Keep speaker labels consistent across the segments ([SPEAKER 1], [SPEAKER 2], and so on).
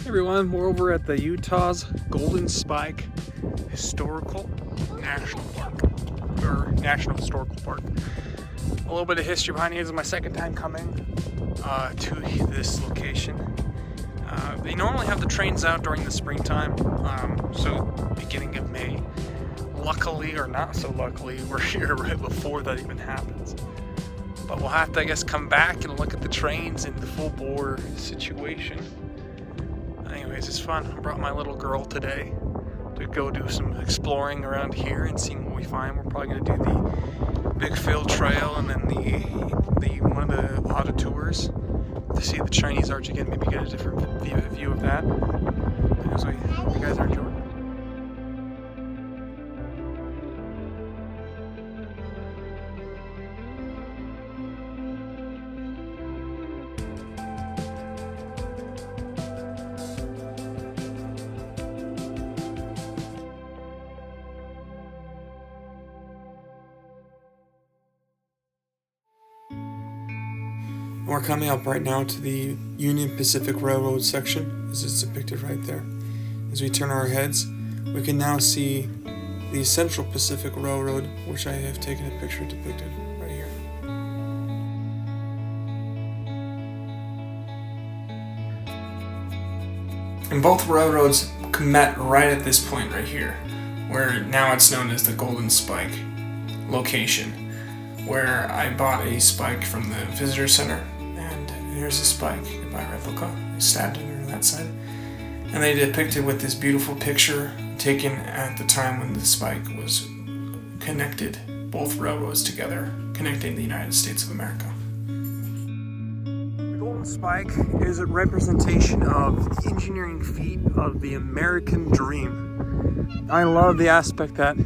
[SPEAKER 1] Everyone, we're over at the Utah's Golden Spike Historical National Park, or National Historical Park. A little bit of history behind it. This is my second time coming to this location. They normally have the trains out during the springtime, so beginning of May. Luckily, or not so luckily, we're here right before that even happens. But we'll have to, I guess, come back and look at the trains in the full bore situation. Anyways, it's fun. I brought my little girl today to go do some exploring around here and seeing what we find. We're probably going to do the Big Phil Trail and then the one of the auto tours to see the Chinese Arch again. Maybe get a different view of that. Anyways, I hope you guys are enjoying. We're coming up right now to the Union Pacific Railroad section, as it's depicted right there. As we turn our heads, we can now see the Central Pacific Railroad, which I have taken a picture depicted right here. And both railroads met right at this point right here, where now it's known as the Golden Spike location, where I bought a spike from the visitor center. Here's a spike by replica. I stabbed it into that side. And they depicted with this beautiful picture taken at the time when the spike was connected, both railroads together, connecting the United States of America. The Golden Spike is a representation of the engineering feat of the American dream. I love the aspect that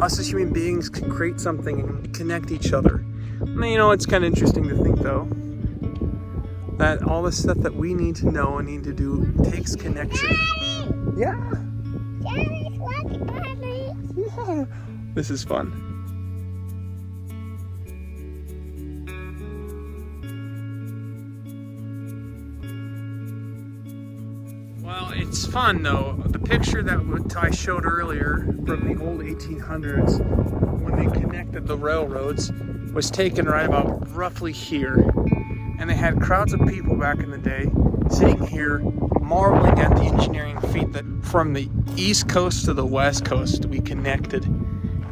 [SPEAKER 1] us as human beings can create something and connect each other. I mean, you know, it's kind of interesting to think, though, that all the stuff that we need to know and need to do takes connection. Yeah. Yeah. This is fun. Well, it's fun though. The picture that I showed earlier from the old 1800s, when they connected the railroads, was taken right about roughly here. And they had crowds of people back in the day sitting here marveling at the engineering feat that from the East Coast to the West Coast we connected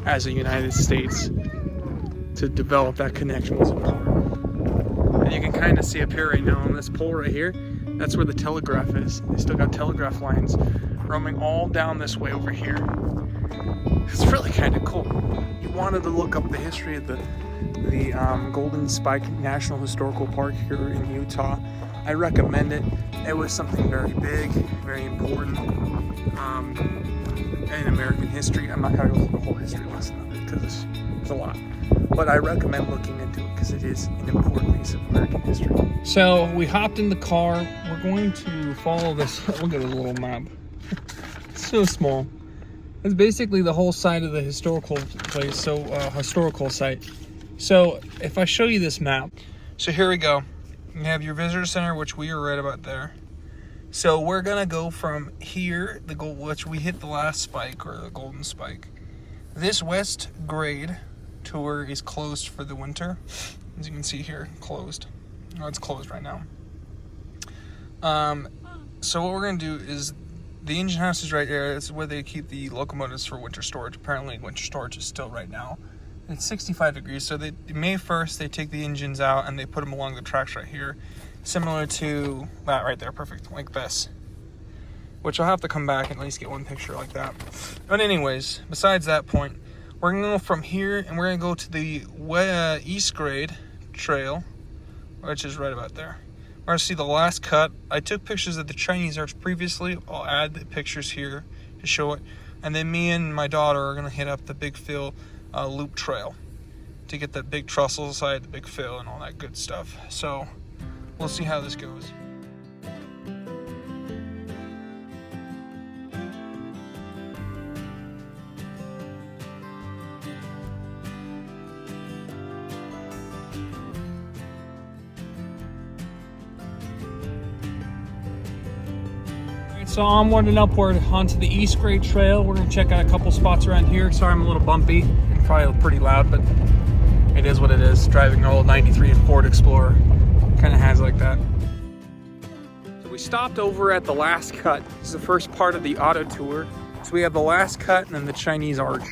[SPEAKER 1] as a United States. To develop that connection was important. And you can kind of see up here right now on this pole right here, that's where the telegraph is. They still got telegraph lines roaming all down this way over here. It's really kind of cool. You wanted to look up the history of the Golden Spike National Historical Park here in Utah. I recommend it. It was something very big, very important in American history. I'm not going to go through the whole history lesson of it because it's a lot. But I recommend looking into it because it is an important piece of American history. So we hopped in the car. We're going to follow this. Look at this little map. It's so small. It's basically the whole side of the historical place, so historical site. So if I show you this map, so here we go. You have your visitor center, which we are right about there. So we're gonna go from here, which we hit the last spike, or the Golden Spike. This west grade tour is closed for the winter. As you can see here, closed. Oh, it's closed right now. So what we're gonna do is, the engine house is right there. It's where they keep the locomotives for winter storage. Apparently winter storage is still right now. It's 65 degrees, so May 1st they take the engines out and they put them along the tracks right here, similar to that right there, perfect, like this. Which I'll have to come back and at least get one picture like that. But anyways, besides that point, we're gonna go from here and we're gonna go to the East Grade Trail, which is right about there. We're gonna see the last cut. I took pictures of the Chinese Arch previously. I'll add the pictures here to show it. And then me and my daughter are gonna hit up the Big Phil loop trail to get that big trestle side, the Big Phil, and all that good stuff. So we'll see how this goes. So onward and upward onto the East Grade Trail. We're gonna check out a couple spots around here. Sorry I'm a little bumpy and probably pretty loud, but it is what it is. Driving an old 93 Ford Explorer kind of has like that. So we stopped over at the last cut. This is the first part of the auto tour. So we have the last cut and then the Chinese Arch,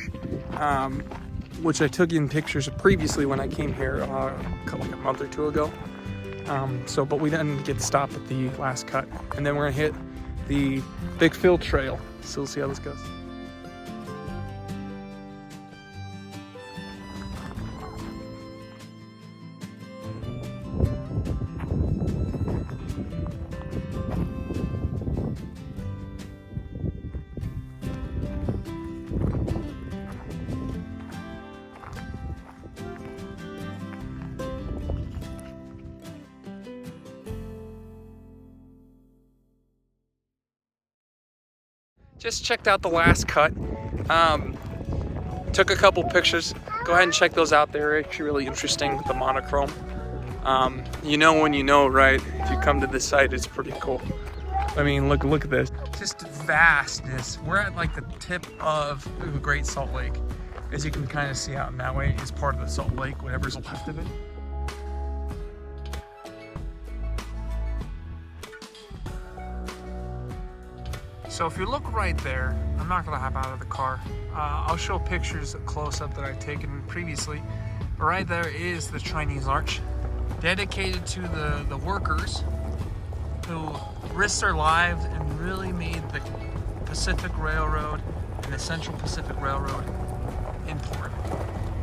[SPEAKER 1] which I took in pictures of previously when I came here like a month or two ago. But we didn't get to stop at the last cut. And then we're gonna hit the Big Fill Trail. So we'll see how this goes. Just checked out the last cut. Took a couple pictures. Go ahead and check those out. They're actually really interesting with the monochrome. You know when you know, right? If you come to this site, it's pretty cool. I mean, look at this. Just vastness. We're at like the tip of the Great Salt Lake. As you can kind of see out in that way, is part of the Salt Lake, whatever's left of it. So if you look right there, I'm not gonna hop out of the car. I'll show pictures close up that I've taken previously. But right there is the Chinese Arch, dedicated to the workers who risked their lives and really made the Pacific Railroad and the Central Pacific Railroad important.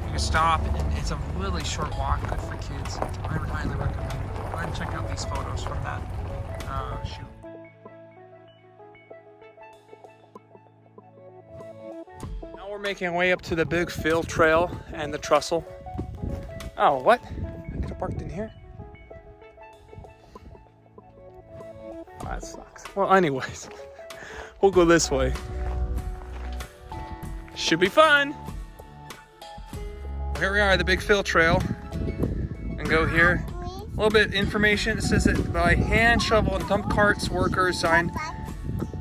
[SPEAKER 1] You can stop, and it's a really short walk, good for kids. I would highly recommend it. Go ahead and check out these photos from that shoot. Now we're making our way up to the Big Fill Trail and the trestle. Oh, what? I could have parked in here. Oh, that sucks. Well, anyways, we'll go this way. Should be fun. Here we are, the Big Fill Trail. And go here. A little bit of information. It says that by hand, shovel, and dump carts, workers signed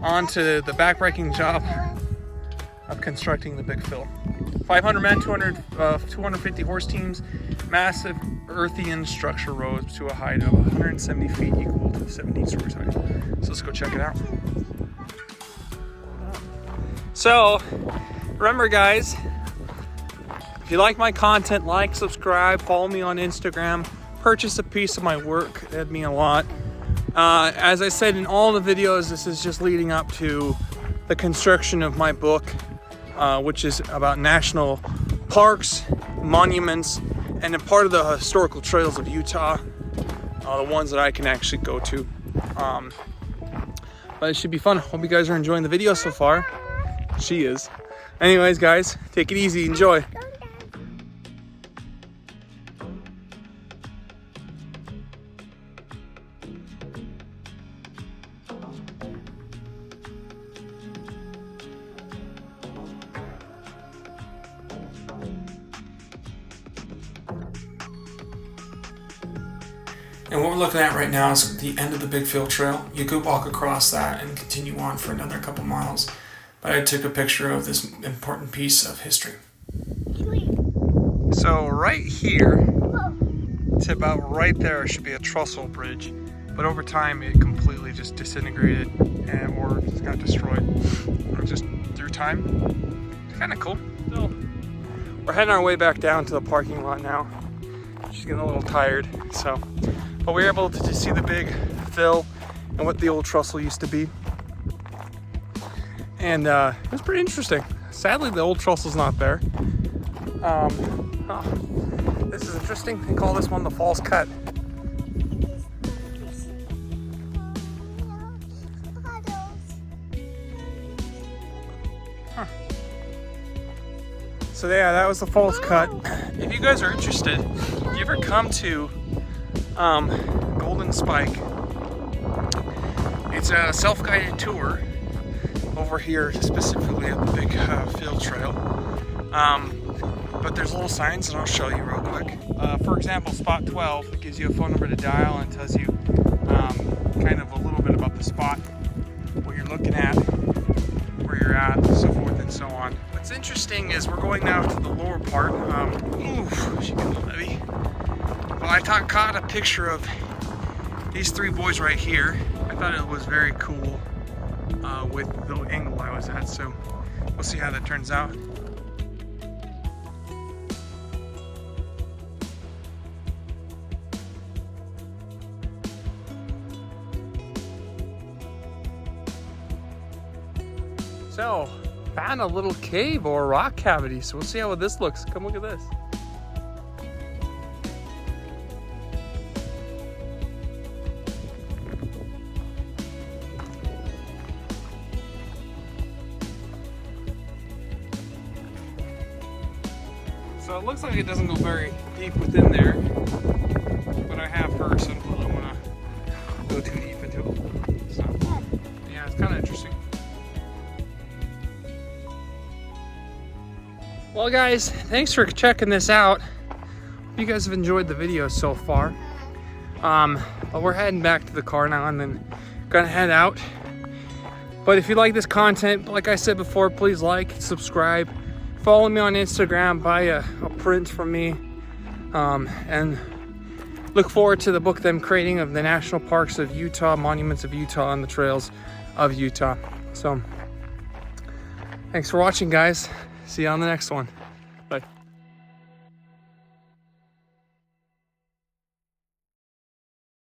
[SPEAKER 1] on to the backbreaking job of constructing the Big Fill. 500 men, 250 horse teams, massive earthen structure rose to a height of 170 feet, equal to 17 stories high. So let's go check it out. So, remember guys, if you like my content, like, subscribe, follow me on Instagram, purchase a piece of my work, that'd mean a lot. As I said in all the videos, this is just leading up to the construction of my book, which is about national parks, monuments, and a part of the historical trails of Utah, the ones that I can actually go to. But it should be fun. Hope you guys are enjoying the video so far. She is. Anyways, guys, take it easy. Enjoy. And what we're looking at right now is the end of the Big Fill Trail. You could walk across that and continue on for another couple miles. But I took a picture of this important piece of history. So right here, to about right there should be a trestle bridge. But over time it completely just disintegrated or got destroyed. Just through time. It's kind of cool. So we're heading our way back down to the parking lot now. She's getting a little tired, so. But we were able to see the Big Fill and what the old trestle used to be. And it was pretty interesting. Sadly, the old trestle's not there. This is interesting. They call this one the False Cut. Huh. So yeah, that was the False Cut. If you guys are interested, if you ever come to Golden Spike, it's a self-guided tour over here, specifically at the Big Fill Trail. But there's little signs, and I'll show you real quick. For example, spot 12, it gives you a phone number to dial and tells you kind of a little bit about the spot, what you're looking at, where you're at, so forth and so on. What's interesting is we're going now to the lower part. She gets a little heavy. Well, I caught a picture of these three boys right here. I thought it was very cool with the angle I was at, so we'll see how that turns out. So, found a little cave or a rock cavity, so we'll see how this looks. Come look at this. So it looks like it doesn't go very deep within there, but I have heard some people don't want to go too deep into it. So, yeah, it's kind of interesting. Well guys, thanks for checking this out. Hope you guys have enjoyed the video so far. But we're heading back to the car now and then gonna head out. But if you like this content, like I said before, please like, subscribe, follow me on Instagram, buy a print from me, and look forward to the book that I'm creating of the national parks of Utah, monuments of Utah, and the trails of Utah. So thanks for watching, guys. See you on the next one.